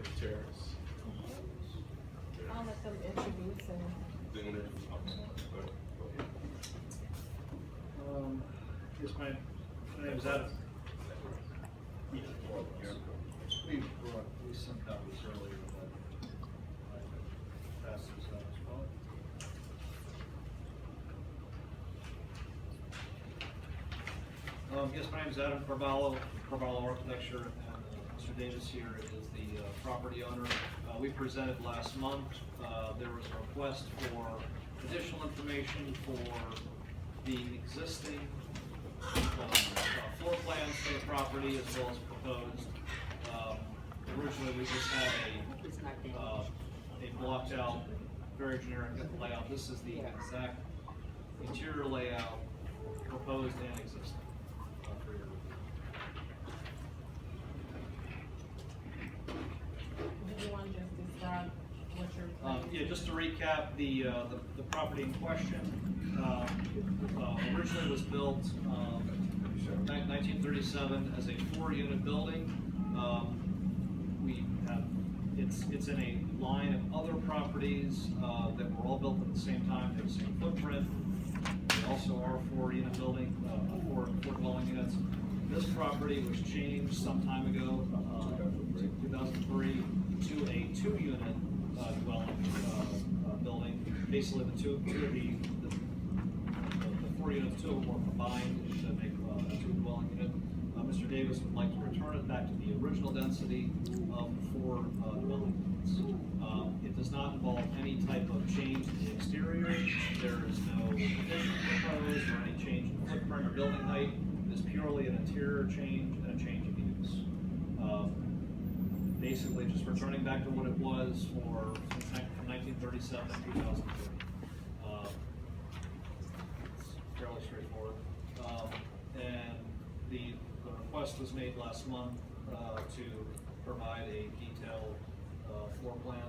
for the terrace. I'll let them introduce and. Then when they're, go ahead. Yes, my name is Adam. We sent copies earlier, but I passed this out as well. Yes, my name is Adam Carvalho, Carvalho Architecture, and Mr. Davis here is the property owner. We presented last month. There was a request for additional information for the existing floor plans for the property as well as proposed. Originally, we just had a blocked out, very generic layout. This is the exact interior layout, proposed and existing. For your Do you want to just describe what you're? Yeah, just to recap, the property in question originally was built 1937 as a 4-unit building. We have it's in a line of other properties that were all built at the same time. They have the same footprint. They also are 4-unit building, 4 dwelling units. This property was changed some time ago, 2003, to a 2-unit dwelling building. Basically, the 4 units, 2 of them were combined to make a 2 dwelling unit. Mr. Davis would like to return it back to the original density of 4 dwelling units. It does not involve any type of change in the exterior. There is no addition proposed or any change in footprint or building height. It is purely an interior change and a change of use. Basically, just returning back to what it was from 1937 to 2003. It's fairly straightforward. And the request was made last month to provide a detailed floor plan,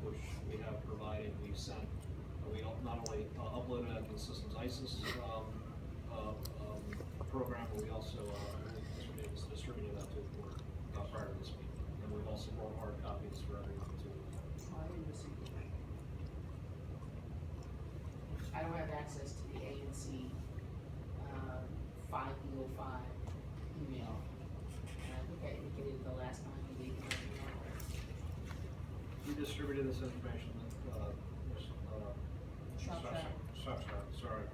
which we have provided. We've sent. We not only uploaded it to the system's ISIS program, but we also distributed that to the board prior to this meeting. And we've also brought hard copies for everyone to. I don't have access to the ANC 505 email. And I think I indicated the last time we gave you an email. We distributed this information with Shropshire, sorry.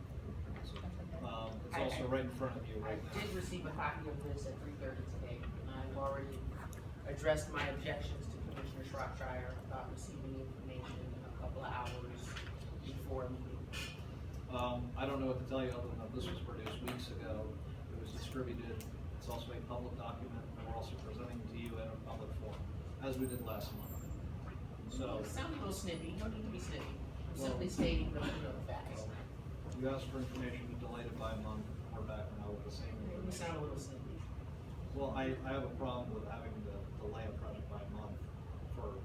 It's also right in front of you right now. I did receive a copy of this at 3:30 today, and I've already addressed my objections to Commissioner Shropshire about receiving information a couple of hours before the meeting. I don't know what to tell you other than that this was produced weeks ago. It was distributed. It's also a public document, and we're also presenting to you in a public forum, as we did last month. So, It sounded a little snippy. No need to be snippy. I'm Well- simply stating the facts. you asked for information, we delayed it by a month. We're back now with the same You information. sound a little snippy. Well, I have a problem with having to delay a project by a month for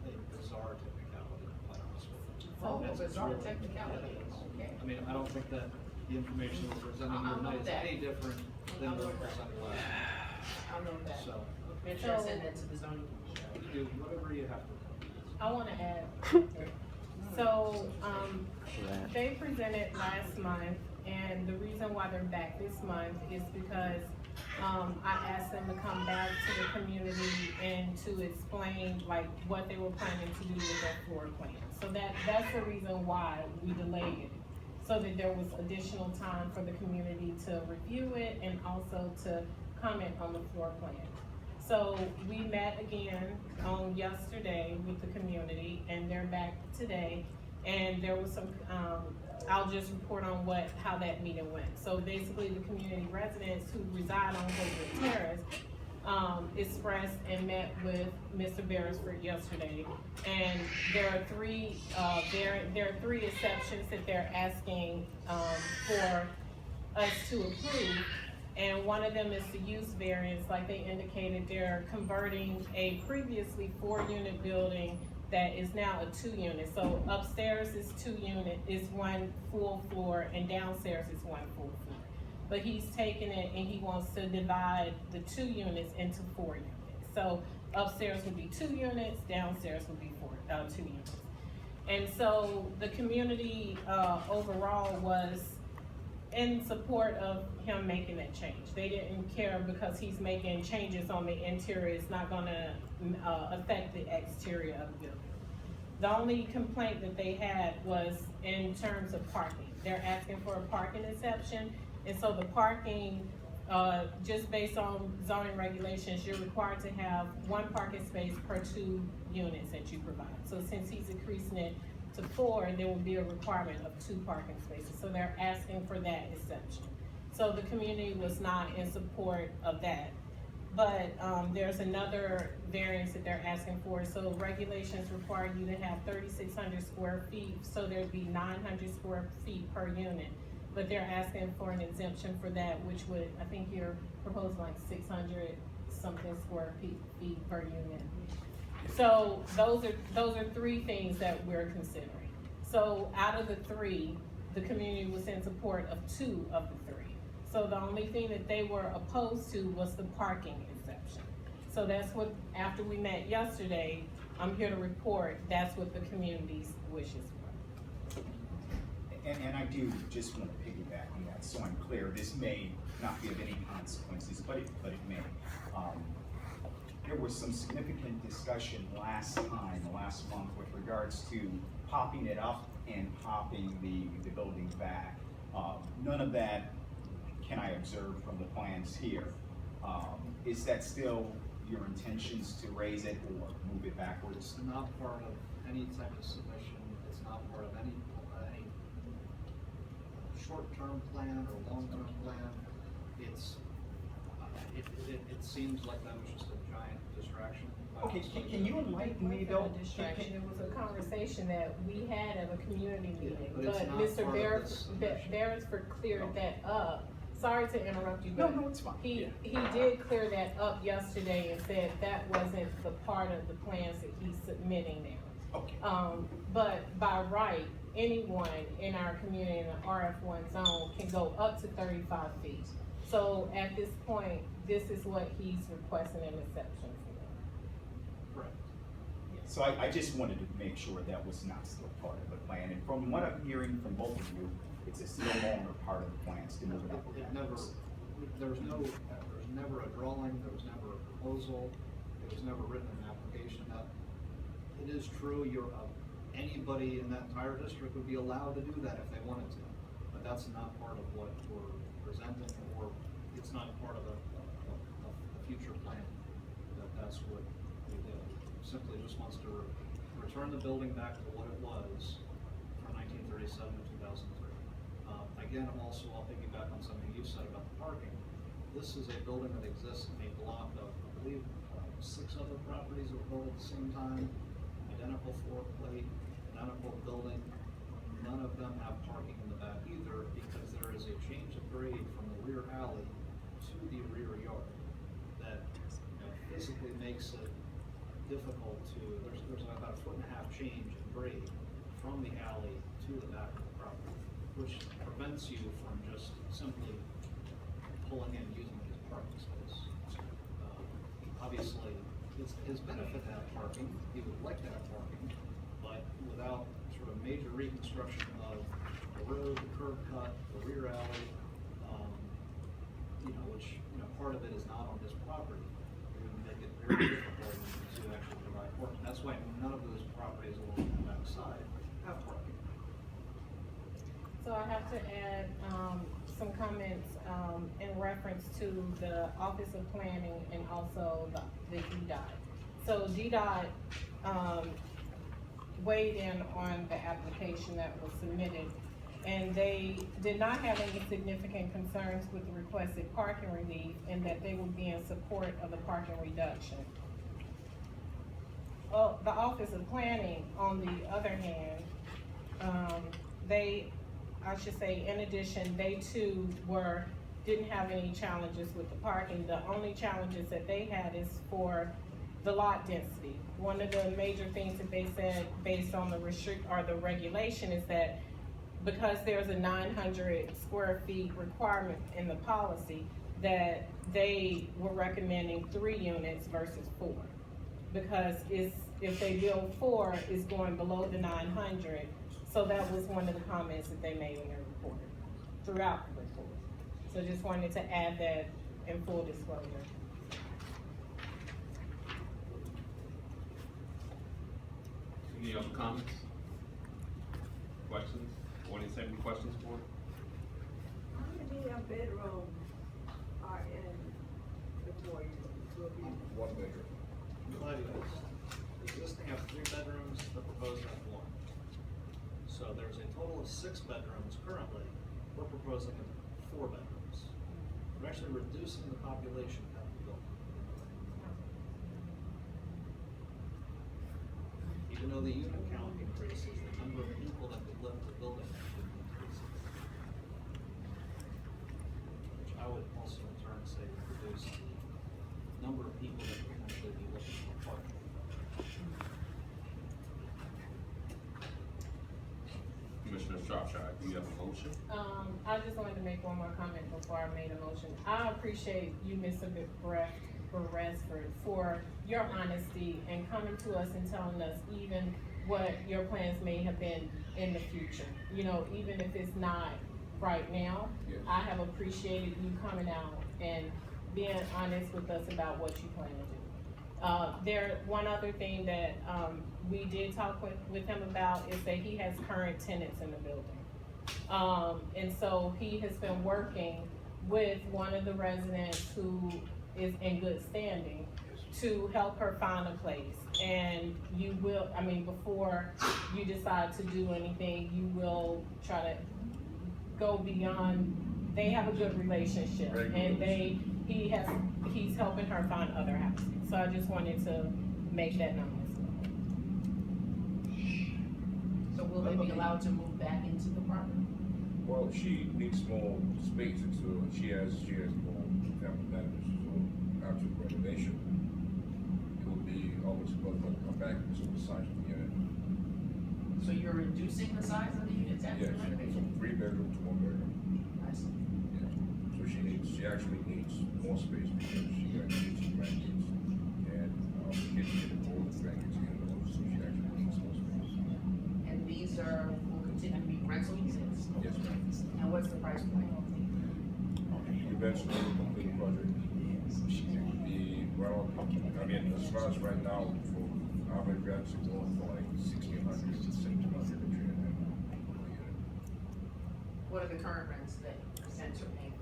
a bizarre technicality, quite honestly. Oh, It's bizarre really- technicality. yeah, it is. Okay. I mean, I don't think that the information we're presenting I'll here tonight note is that. any different than I'll what we note that. presented last month. I'll note that. So, Make sure I send that to the zoning commission. you do whatever you have to. I want to add. So, they presented last month, and the reason why they're back this month is because, I asked them to come back to the community and to explain like what they were planning to do with their floor plan. So that's the reason why we delayed it, so that there was additional time for the community to review it and also to comment on the floor plan. So we met again on yesterday with the community, and they're back today. And there was some, I'll just report on how that meeting went. So basically, the community residents who reside on Homewood Terrace expressed and met with Mr. Beresford yesterday. And there are three exceptions that they're asking for us to approve. And one of them is the use variance. Like they indicated, they're converting a previously 4-unit building that is now a 2-unit. So upstairs is 1 full floor, and downstairs is 1 full floor. But he's taken it and he wants to divide the 2 units into 4 units. So upstairs would be 2 units, downstairs would be 2 units. And so the community, overall was in support of him making that change. They didn't care because he's making changes on the interior, it's not gonna, affect the exterior of the building. The only complaint that they had was in terms of parking. They're asking for a parking exception, and so the parking, just based on zoning regulations, you're required to have 1 parking space per 2 units that you provide. So since he's increasing it to 4, there will be a requirement of 2 parking spaces, so they're asking for that exception. So the community was not in support of that. But, there's another variance that they're asking for, so regulations require you to have 3,600 square feet, so there'd be 900 square feet per unit. But they're asking for an exemption for that, which would, I think you're proposing like 600 something square feet per unit. So those are 3 things that we're considering. So out of the 3, the community was in support of 2 of the 3. So the only thing that they were opposed to was the parking exception. So that's what, after we met yesterday, I'm here to report, that's what the community's wishes were. And I do just want to piggyback on that, so I'm clear, this may not be of any consequences, but it may. There was some significant discussion last month with regards to popping it up and popping the building back. None of that can I observe from the plans here. Is that still your intentions to raise it or move it backwards? It's not part of any type of submission, it's not part of any short-term plan or long-term plan. It's, it seems like that was just a giant distraction. Okay, can you enlighten me though? It wasn't a distraction, it was a conversation that we had at a community meeting, but it's but not Mr. part of this submission. Beresford cleared that up. Sorry to interrupt you, No, but no, it's fine. he did clear that up yesterday and said that wasn't the part of the plans that he's submitting there. Okay. But by right, anyone in our community in the RF1 zone can go up to 35 feet. So at this point, this is what he's requesting an exception for. Correct. So I just wanted to make sure that was not still part of the plan, and from what I'm hearing from both of you, it's still longer part of the plans to move it up. It never, there was never a drawing, there was never a proposal, it was never written in an application. That, it is true, anybody in that entire district would be allowed to do that if they wanted to, but that's not part of what we're presenting, or it's not part of a future plan. That's what we did. Simply just wants to return the building back to what it was from 1937 to 2003. Again, I'll piggyback on something you said about the parking. This is a building that exists in a block of, I believe, 6 other properties that were built at the same time, identical floor plate, identical building. None of them have parking in the back either, because there is a change of grade from the rear alley to the rear yard that physically makes it difficult to, there's about a 1.5 foot change in grade from the alley to the back of the property, which prevents you from just simply pulling in using it as a parking space. Obviously, it's his benefit to have parking, he would like to have parking, but without sort of major reconstruction of the road, the curb cut, the rear alley, which, part of it is not on his property, it would make it very difficult to actually provide parking. That's why none of those properties along the back side have parking. So I have to add, some comments, in reference to the Office of Planning and also the DDOT. So DDOT, weighed in on the application that was submitted, and they did not have any significant concerns with the requested parking relief, and that they would be in support of the parking reduction. Well, the Office of Planning, on the other hand, I should say, in addition, they too didn't have any challenges with the parking. The only challenges that they had is for the lot density. One of the major things that they said, based on the regulation, is that because there's a 900 square feet requirement in the policy, that they were recommending 3 units versus 4. because if they build 4, it's going below the 900. So that was one of the comments that they made in their report, throughout the report. So just wanted to add that in full disclosure. Any other comments? Questions? Audience have any questions for it? How many bedrooms are in the 4 units? Will be One bedroom. Glad you asked. Existing have 3 bedrooms, the proposed have 1. So there's a total of 6 bedrooms currently. We're proposing 4 bedrooms. We're actually reducing the population of the building. Even though the unit count increases, the number of people that could live in the building actually increases. Which I would also in turn say would reduce the number of people that could actually be looking for parking. Commissioner Shropshire, do you have a motion? I just wanted to make one more comment before I made a motion. I appreciate you, Mr. Beresford, for your honesty and coming to us and telling us even what your plans may have been in the future. You know, even if it's not right now, Yes. I have appreciated you coming out and being honest with us about what you plan to do. One other thing that, we did talk with him about is that he has current tenants in the building. And so he has been working with one of the residents who is in good standing to help her find a place. And you will, I mean, before you decide to do anything, you will try to go beyond, they have a good relationship. Very good And he's helping her find other housing. So I just wanted to make that known as well. So will they be allowed to move back into the property? Well, she needs more space, and so she has more family members, so after renovation, it will be almost about to come back to the size of the unit. So you're reducing the size of the units after Yes, renovation? from 3 bedroom to 1 bedroom. I see. Yeah. So she actually needs more space because she got kids and grandkids, and the kids getting older, the grandkids getting older, so she actually needs more space. And these will continue to be rental units? Yes, ma'am. And what's the price point? Eventually, we'll complete the project. The, well, I mean, as far as right now, for average rents, it's going for like 1,600 to 1,700 a unit. What are the current rents that tenants are paying?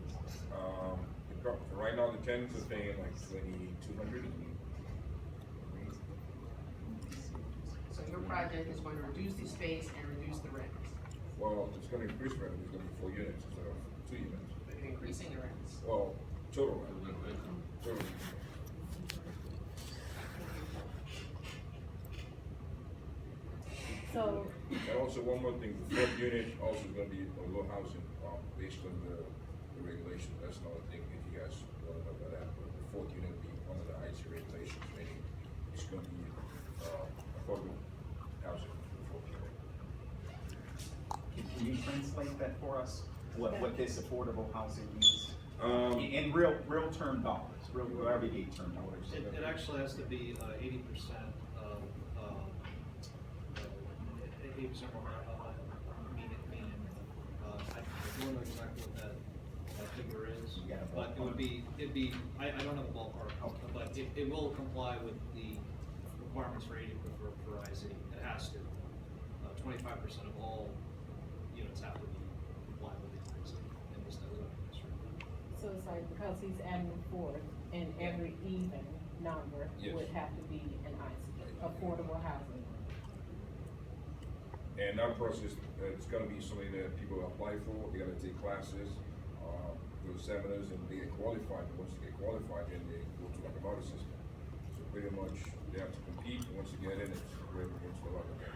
Right now, the tenants are paying like 2,200. So your project is going to reduce the space and reduce the rents? Well, it's gonna increase rent, it's gonna be 4 units instead of 2 units. So you're increasing the rents? Well, total rent, total. So, And also, one more thing, the 4th unit also is gonna be a low housing, based on the regulation, that's another thing, if you guys wanna know about that, but the 4th unit will be one of the IC regulations, meaning it's gonna be, affordable housing for the 4th unit. Can you translate that for us? What this affordable housing means? Um, In real term dollars, real everyday term dollars. It actually has to be 80% of, 80% of our median, I don't know exactly what that figure is, You got a but it'd be, I don't have a ballpark, Okay. but it will comply with the requirements for 80 for IC, it has to. 25% of all units have to be compliant with the IC in this zoning district. so it's like, because he's adding the 4th, and every even number Yes. would have to be an IC, affordable housing. And that process, it's gonna be something that people apply for, they gotta take classes, go to seminars, and they get qualified, and once they get qualified, then they go to like a model system. So pretty much, they have to compete, and once you get in, it's great against the lot of them.